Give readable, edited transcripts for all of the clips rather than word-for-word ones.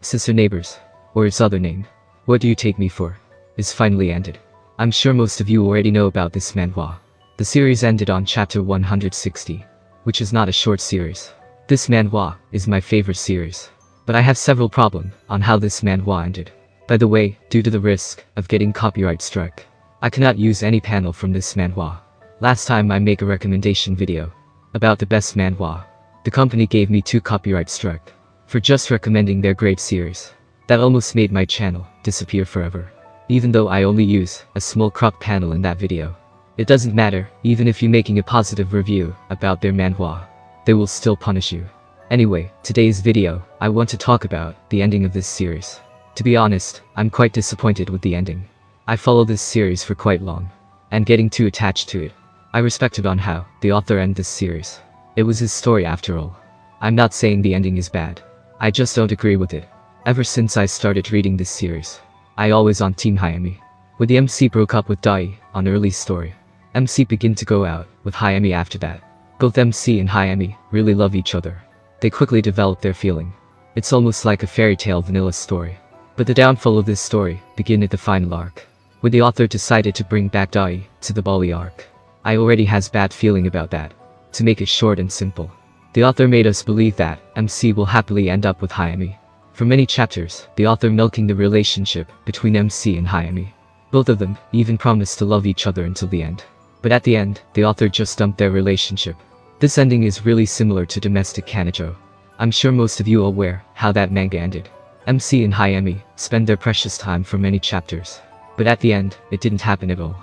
Sister Neighbors, or its other name, What Do You Take Me For, is finally ended. I'm sure most of you already know about this manhwa. The series ended on chapter 160, which is not a short series. This manhwa is my favorite series, but I have several problems on how this manhwa ended. By the way, due to the risk of getting copyright struck, I cannot use any panel from this manhwa. Last time I make a recommendation video about the best manhwa, the company gave me 2 copyright struck for just recommending their great series. That almost made my channel disappear forever. Even though I only use a small crop panel in that video. It doesn't matter, even if you're making a positive review about their manhwa, they will still punish you. Anyway, today's video, I want to talk about the ending of this series. To be honest, I'm quite disappointed with the ending. I followed this series for quite long, and getting too attached to it. I respected on how the author ended this series. It was his story after all. I'm not saying the ending is bad. I just don't agree with it. Ever since I started reading this series, I always on Team Hayami. When the MC broke up with Dai on early story, MC began to go out with Hayami after that. Both MC and Hayami really love each other. They quickly develop their feeling. It's almost like a fairy tale vanilla story. But the downfall of this story began at the final arc, when the author decided to bring back Dai to the Bali arc. I already has bad feeling about that. To make it short and simple, the author made us believe that MC will happily end up with Hayami. For many chapters, the author milking the relationship between MC and Hayami. Both of them even promised to love each other until the end. But at the end, the author just dumped their relationship. This ending is really similar to Domestic Kanojo. I'm sure most of you are aware how that manga ended. MC and Hayami spend their precious time for many chapters. But at the end, it didn't happen at all.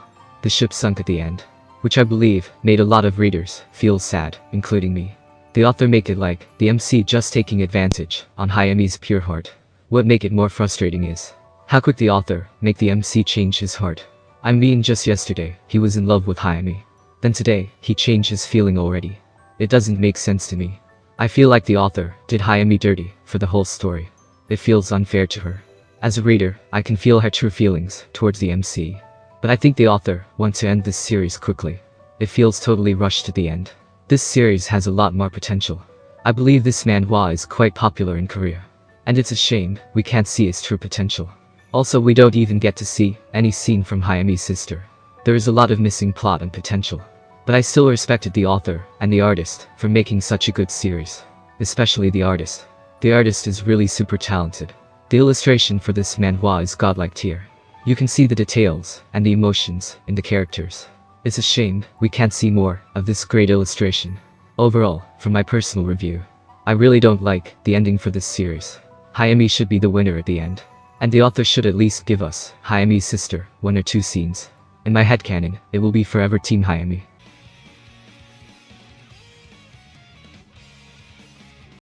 The ship sunk at the end, which I believe made a lot of readers feel sad, including me. The author make it like the MC just taking advantage on Hayami's pure heart. What make it more frustrating is how quick the author make the MC change his heart. I mean, just yesterday, he was in love with Hayami. Then today, he changed his feeling already. It doesn't make sense to me. I feel like the author did Hayami dirty for the whole story. It feels unfair to her. As a reader, I can feel her true feelings towards the MC. But I think the author wants to end this series quickly. It feels totally rushed to the end. This series has a lot more potential. I believe this manhwa is quite popular in Korea. And it's a shame we can't see its true potential. Also, we don't even get to see any scene from Hayami's sister. There is a lot of missing plot and potential. But I still respected the author and the artist for making such a good series. Especially the artist. The artist is really super talented. The illustration for this manhwa is godlike tier. You can see the details and the emotions in the characters. It's a shame we can't see more of this great illustration. Overall, from my personal review, I really don't like the ending for this series. Hayami should be the winner at the end. And the author should at least give us Hayami's sister 1 or 2 scenes. In my headcanon, it will be forever Team Hayami.